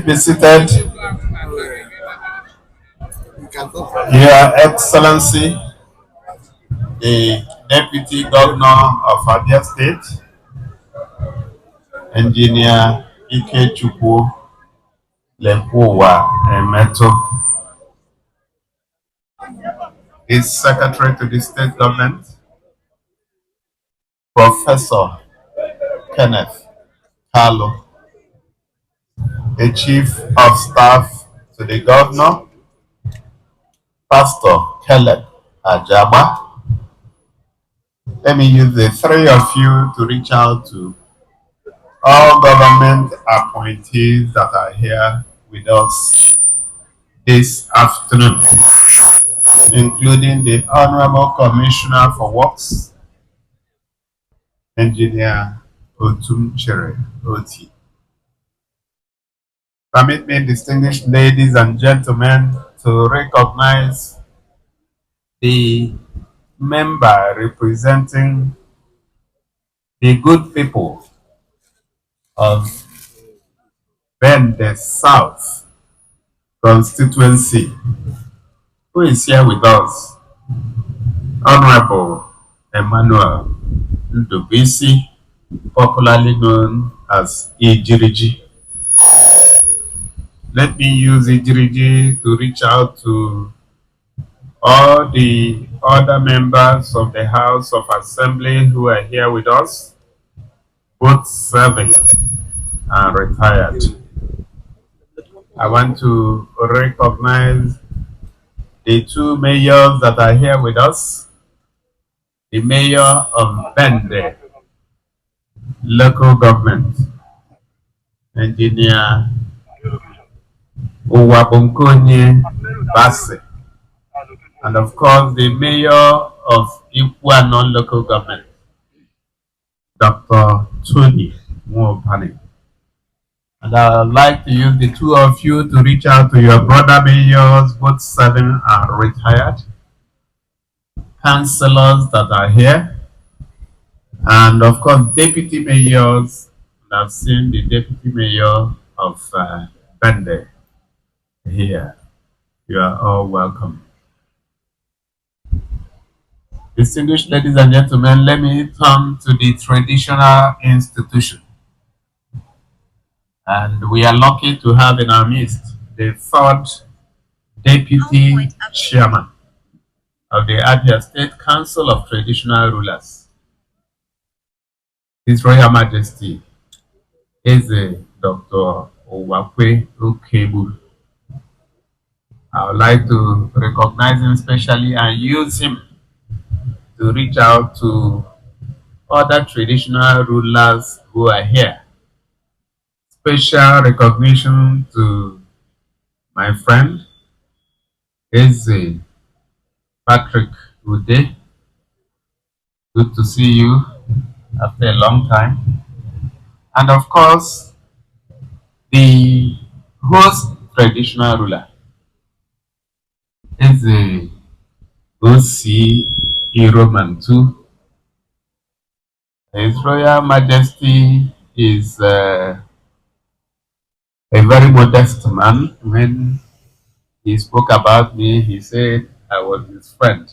be seated. Your Excellency, the Deputy Governor of Abia State, Engineer IKWUANO Emeto, his Secretary to the State Government, Professor Kenneth Carlo, the Chief of Staff to the Governor, Pastor Caleb Ajaba. Let me use the three of you to reach out to all government appointees that are here with us this afternoon, including the Honorable Commissioner for Works, Engineer Otumchere OTTI. Permit me, distinguished ladies and gentlemen, to recognize the member representing the good people of Bende South constituency, who is here with us, Honorable Emmanuel Ndubisi, popularly known as Ijiriji. Let me use Ijiriji to reach out to all the other members of the House of Assembly who are here with us, both serving and retired. I want to recognize the two mayors that are here with us. The mayor of Bende local government, Engineer Owabonkonye Basse, and of course the mayor of IKWUANO local government, Dr. Tony Mwopani. And I would like to use the two of you to reach out to your brother mayors, both serving and retired, councillors that are here, and of course deputy mayors. And I've seen the deputy mayor of Bende here. You are all welcome. Distinguished ladies and gentlemen, let me turn to the traditional institution. And we are lucky to have in our midst the third deputy chairman of the Abia State Council of Traditional Rulers. His Royal Majesty is Dr. Owakwe Okebu. I would like to recognize him specially and use him to reach out to other traditional rulers who are here. Special recognition to my friend, Eze Patrick Ude. Good to see you after a long time. And of course, the host traditional ruler, Eze O.C. Roman too. His Royal Majesty is a very modest man. When he spoke about me, he said I was his friend.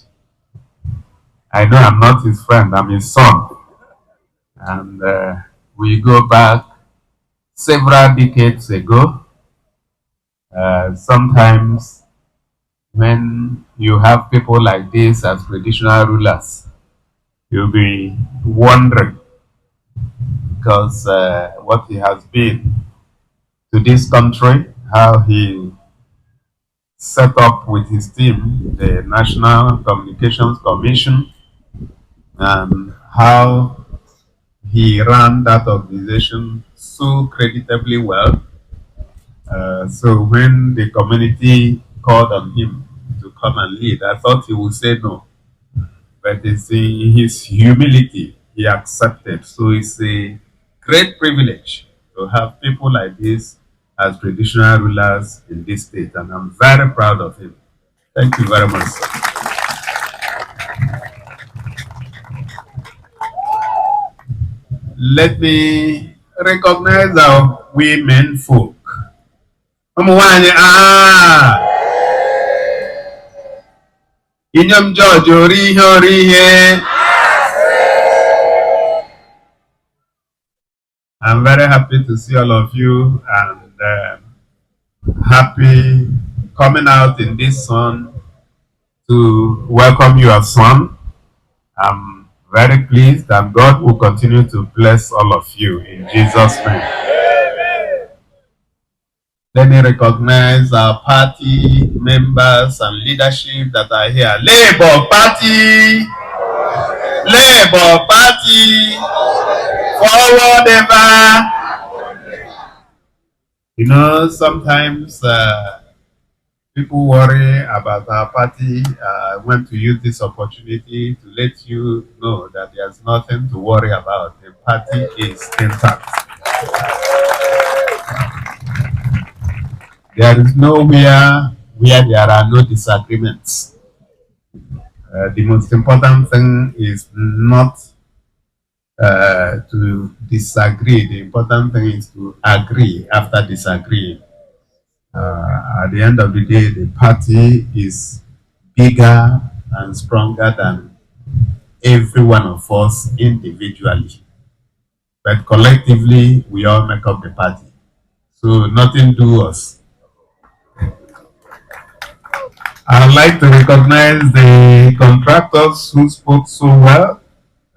I know I'm not his friend, I'm his son. And we go back several decades ago. Sometimes when you have people like this as traditional rulers, you'll be wondering, because what he has been to this country, how he set up with his team the National Communications Commission, and how he ran that organization so creditably well. So when the community called on him to come and lead, I thought he would say no. But it's in his humility, he accepted. So it's a great privilege to have people like this as traditional rulers in this state, and I'm very proud of him. Thank you very much, sir. Let me recognize our women folk Umuwanyi, Inyom George, Orihe. I'm very happy to see all of you and happy coming out in this sun to welcome your son. I'm very pleased and God will continue to bless all of you in Jesus' name. Let me recognize our party members and leadership that are here. Labour Party! Labour Party! Forward ever! You know, sometimes people worry about our party. I want to use this opportunity to let you know that there's nothing to worry about. The party is intact. There is nowhere where there are no disagreements. The most important thing is not to disagree. The important thing is to agree after disagreeing. At the end of the day, the party is bigger and stronger than every one of us individually. But collectively, we all make up the party. So nothing do us. I'd like to recognize the contractors who spoke so well.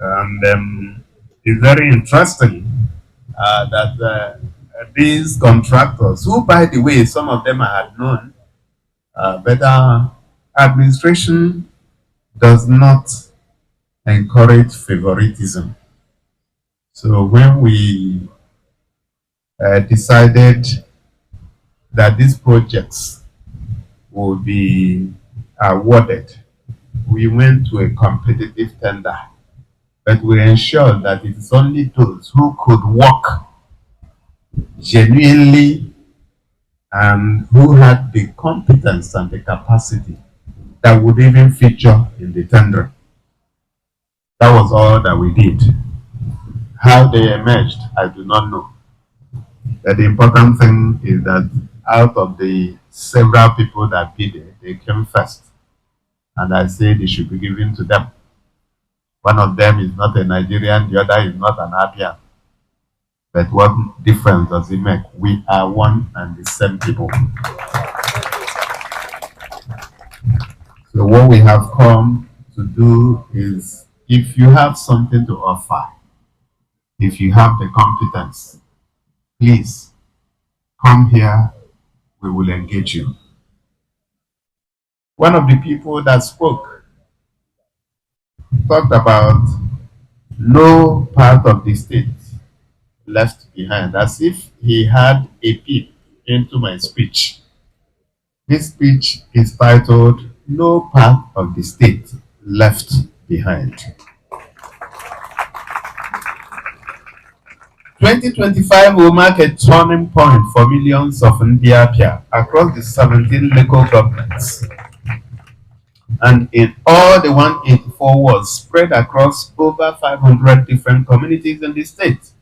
And it's very interesting that these contractors, who by the way, some of them I had known, but our administration does not encourage favoritism. So when we decided that these projects will be awarded, we went to a competitive tender, but we ensured that it is only those who could work genuinely and who had the competence and the capacity that would even feature in the tender. That was all that we did. How they emerged, I do not know. But the important thing is that out of the several people that bid, they came first. And I say they should be given to them. One of them is not a Nigerian, the other is not an Abian. But what difference does it make? We are one and the same people. So what we have come to do is, if you have something to offer, if you have the competence, please come here, we will engage you. One of the people that spoke talked about no part of the state left behind, as if he had a peep into my speech. This speech is titled, No Part of the State Left Behind. 2025 will mark a turning point for millions of Ndiapia across the 17 local governments and in all the 184 wards spread across over 500 different communities in the state.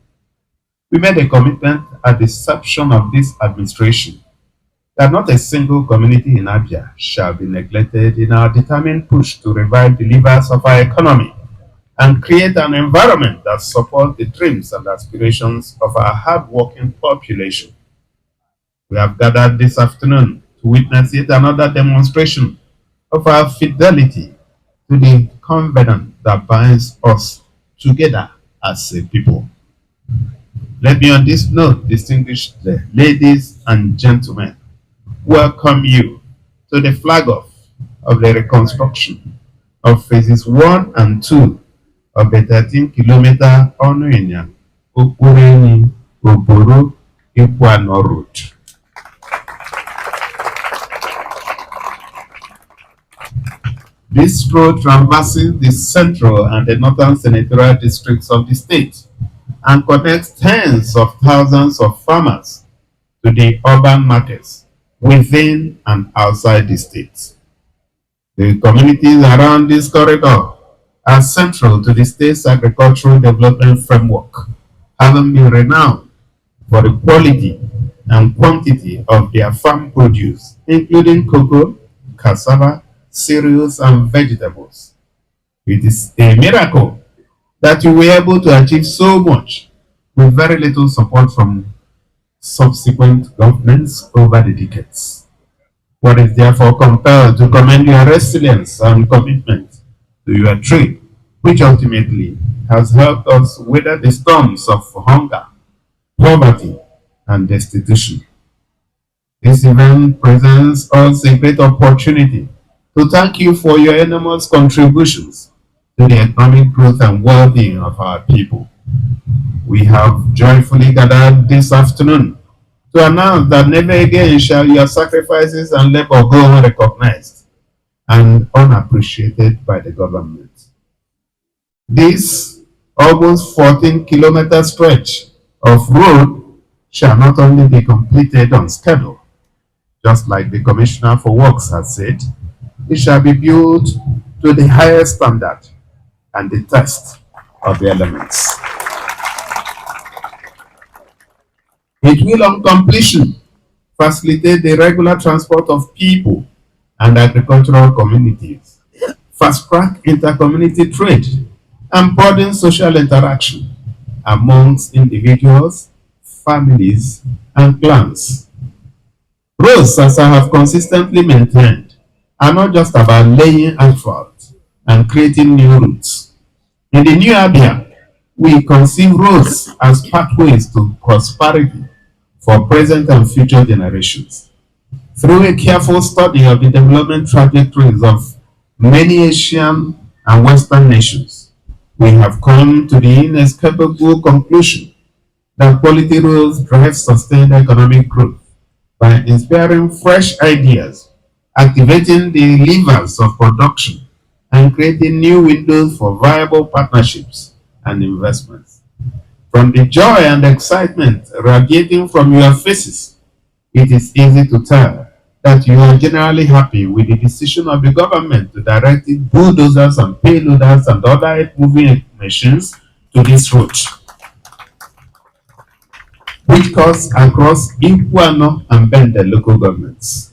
We made a commitment at the inception of this administration that not a single community in Abia shall be neglected in our determined push to revive the levers of our economy and create an environment that supports the dreams and aspirations of our hard-working population. We have gathered this afternoon to witness yet another demonstration of our fidelity to the covenant that binds us together as a people. Let me on this note, distinguished ladies and gentlemen, welcome you to the flag off of the reconstruction of phases 1 and 2 of the 13-kilometer ONUINYANG, OKPOROENYI, OBORO, IKWUANO route. This road traverses the central and the northern senatorial districts of the state and connects tens of thousands of farmers to the urban markets within and outside the state. The communities around this corridor are central to the state's agricultural development framework, having been renowned for the quality and quantity of their farm produce, including cocoa, cassava, cereals, and vegetables. It is a miracle that you were able to achieve so much with very little support from subsequent governments over the decades. One is therefore compelled to commend your resilience and commitment to your trade, which ultimately has helped us weather the storms of hunger, poverty, and destitution. This event presents us a great opportunity to thank you for your enormous contributions to the economic growth and well-being of our people. We have joyfully gathered this afternoon to announce that never again shall your sacrifices and labor go unrecognized and unappreciated by the government. This almost 14-kilometer stretch of road shall not only be completed on schedule, just like the Commissioner for Works has said, it shall be built to the highest standard and the test of the elements. It will, on completion, facilitate the regular transport of people and agricultural communities, fast-track inter-community trade, and broaden social interaction amongst individuals, families, and clans. Roads, as I have consistently maintained, are not just about laying asphalt and creating new routes. In the new Abia, we conceive roads as pathways to prosperity for present and future generations. Through a careful study of the development trajectories of many Asian and Western nations, we have come to the inescapable conclusion that quality roads drive sustained economic growth by inspiring fresh ideas, activating the levers of production, and creating new windows for viable partnerships and investments. From the joy and excitement radiating from your faces, it is easy to tell that you are generally happy with the decision of the government to direct its bulldozers and payloaders and other moving machines to this route, which cuts across IKWUANO and Bende local governments.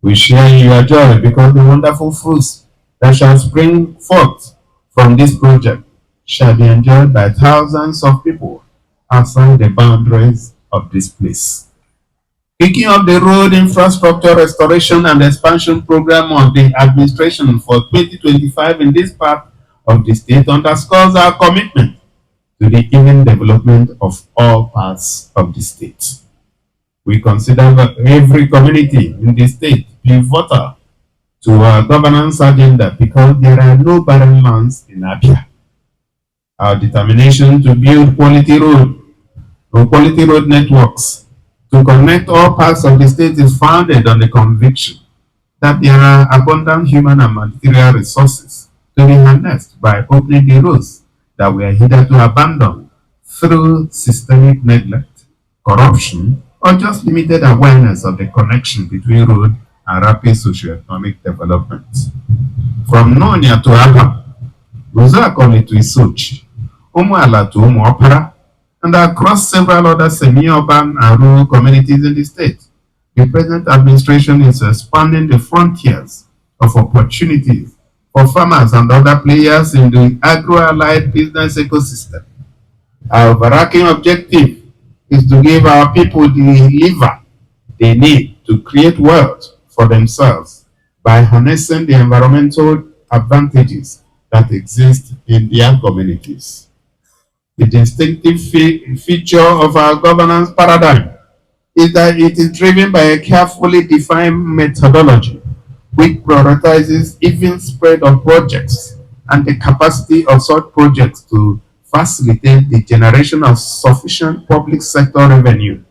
We share in your joy because the wonderful fruits that shall spring forth from this project shall be enjoyed by thousands of people outside the boundaries of this place. Kicking off the road infrastructure restoration and expansion program of the administration for 2025 in this part of the state underscores our commitment to the even development of all parts of the state. We consider that every community in the state pivotal to our governance agenda because there are no barren lands in Abia. Our determination to build quality road networks to connect all parts of the state is founded on the conviction that there are abundant human and material resources to be harnessed by opening the roads that were hitherto abandoned through systemic neglect, corruption, or just limited awareness of the connection between road and rapid socioeconomic development. From Nonya to Aba, Uzakoli to Isochi, Umuala to Umuopara, and across several other semi-urban and rural communities in the state, the present administration is expanding the frontiers of opportunities for farmers and other players in the agro-allied business ecosystem. Our overarching objective is to give our people the lever they need to create wealth for themselves by harnessing the environmental advantages that exist in their communities. The distinctive feature of our governance paradigm is that it is driven by a carefully defined methodology which prioritizes even spread of projects and the capacity of such projects to facilitate the generation of sufficient public sector revenue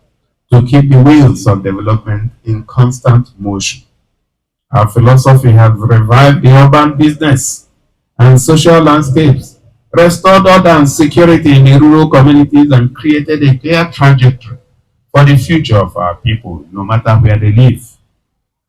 to keep the wheels of development in constant motion. Our philosophy has revived the urban business and social landscapes, restored order and security in the rural communities, and created a clear trajectory for the future of our people, no matter where they live.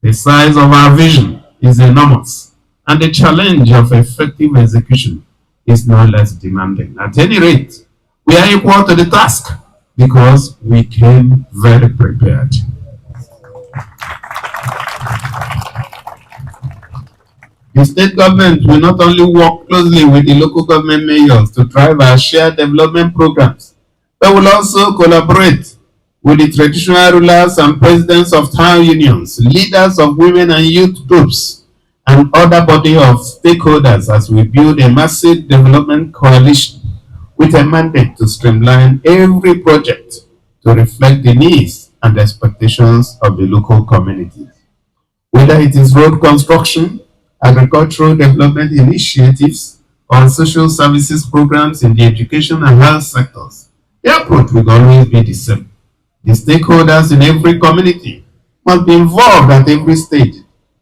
The size of our vision is enormous, and the challenge of effective execution is no less demanding. At any rate, we are equal to the task because we came very prepared. The state government will not only work closely with the local government mayors to drive our shared development programs, but will also collaborate with the traditional rulers and presidents of town unions, leaders of women and youth groups, and other body of stakeholders as we build a massive development coalition with a mandate to streamline every project to reflect the needs and expectations of the local communities. Whether it is road construction, agricultural development initiatives, or social services programs in the education and health sectors, the approach will always be the same. The stakeholders in every community must be involved at every stage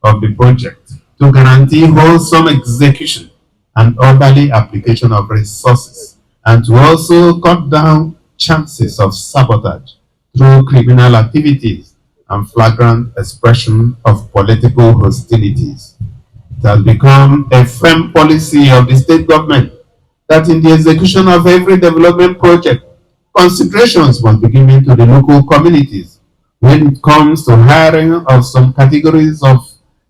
of the project to guarantee wholesome execution and orderly application of resources, and to also cut down chances of sabotage through criminal activities and flagrant expression of political hostilities. It has become a firm policy of the state government that in the execution of every development project, considerations must be given to the local communities when it comes to hiring of some categories of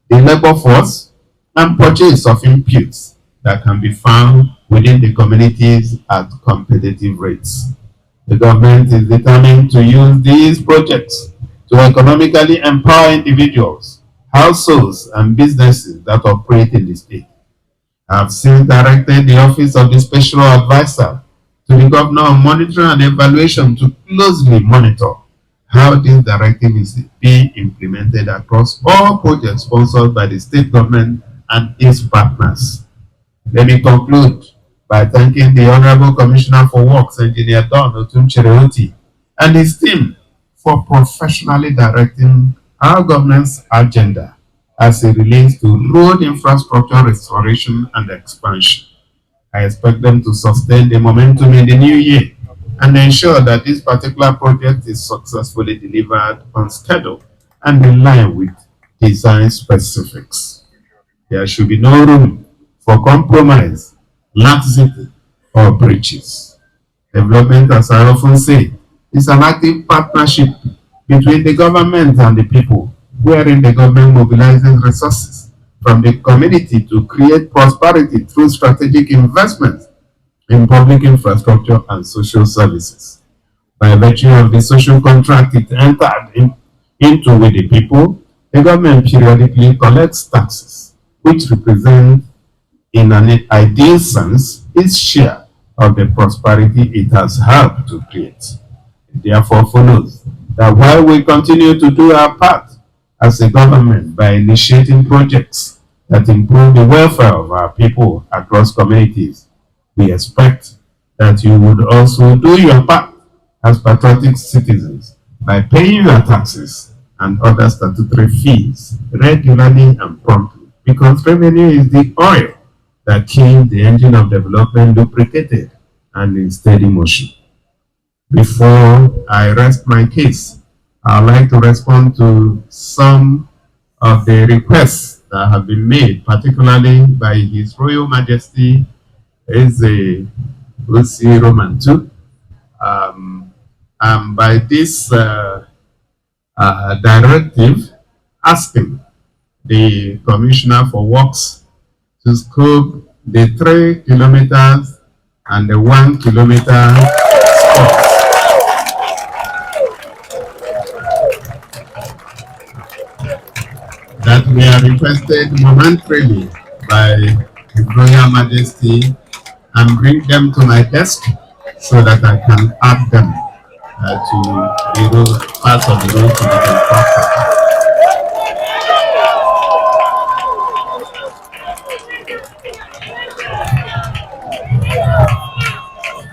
the labor force and purchase of inputs that can be found within the communities at competitive rates. The government is determined to use these projects to economically empower individuals, households, and businesses that operate in the state. I have since directed the Office of the Special Advisor to the Governor on Monitoring and Evaluation to closely monitor how this directive is being implemented across all projects sponsored by the state government and its partners. Let me conclude by thanking the Honorable Commissioner for Works, Engineer Don Otunchereoti, and his team for professionally directing our governance agenda as it relates to road infrastructure restoration and expansion. I expect them to sustain the momentum in the new year and ensure that this particular project is successfully delivered on schedule and in line with design specifics. There should be no room for compromise, laxity, or breaches. Development, as I often say, is an active partnership between the government and the people, wherein the government mobilizes resources from the community to create prosperity through strategic investments in public infrastructure and social services. By virtue of the social contract it entered into with the people, the government periodically collects taxes, which represent, in an ideal sense, its share of the prosperity it has helped to create. It therefore follows that while we continue to do our part as a government by initiating projects that improve the welfare of our people across communities, we expect that you would also do your part as patriotic citizens by paying your taxes and other statutory fees regularly and promptly, because revenue is the oil that keeps the engine of development lubricated and in steady motion. Before I rest my case, I'd like to respond to some of the requests that have been made, particularly by His Royal Majesty Eze Osi Roman II, and by this directive asking the Commissioner for Works to scope the 3 kilometers and the 1 kilometer spots that were requested momentarily by His Royal Majesty and bring them to my desk so that I can add them to the road, parts of the road to the construction.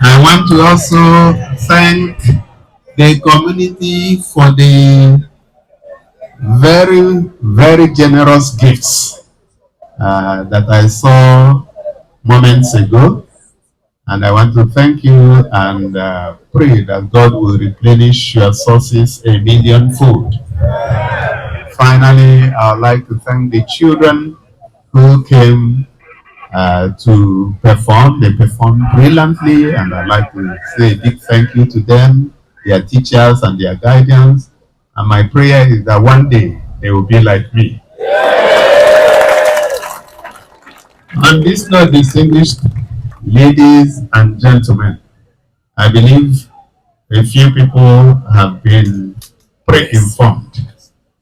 I want to also thank the community for the very generous gifts that I saw moments ago. And I want to thank you and pray that God will replenish your sources a millionfold. Finally, I would like to thank the children who came to perform. They performed brilliantly, and I'd like to say a big thank you to them. their teachers and their guidance. And my prayer is that one day they will be like me. On this note, distinguished ladies and gentlemen, I believe a few people have been pre-informed,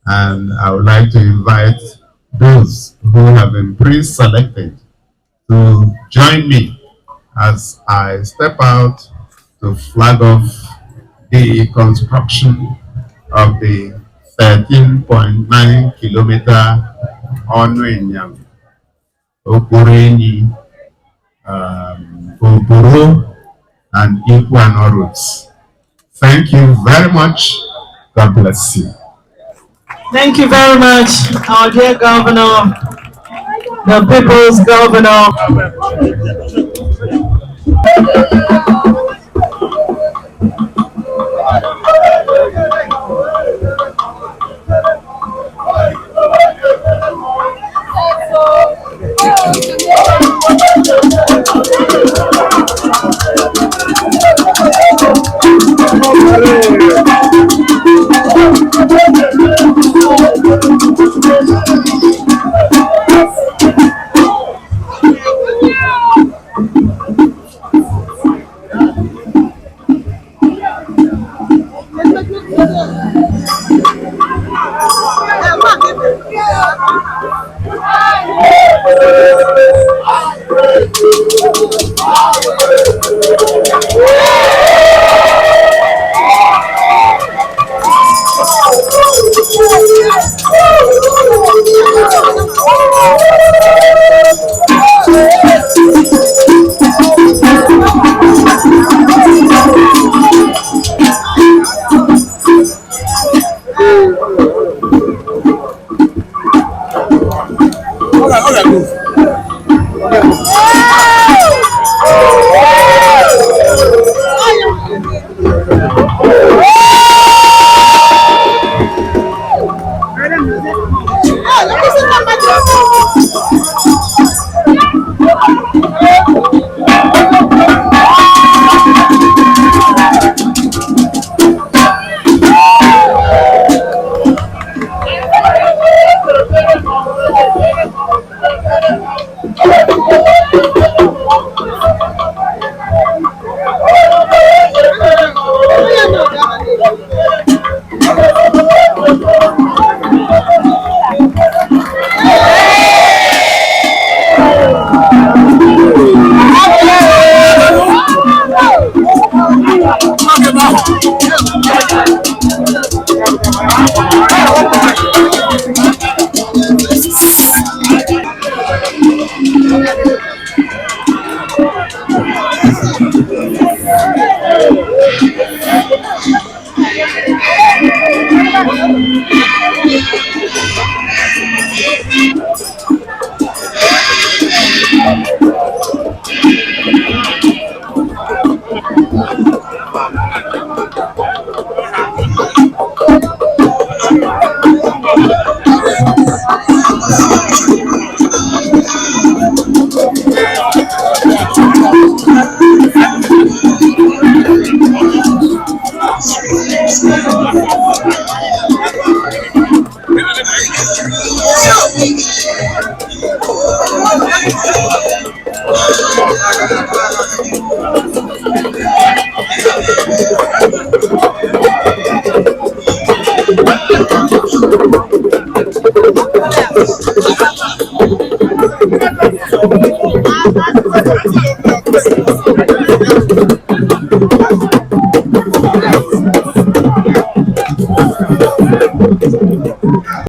and I would like to invite those who have been pre-selected to join me as I step out to flag off the construction of the 13.9 kilometer ONUINYANG, OKPOROENYI, OBORO, and IKWUANO routes. Thank you very much. God bless you. Thank you very much, our dear Governor, the People's Governor.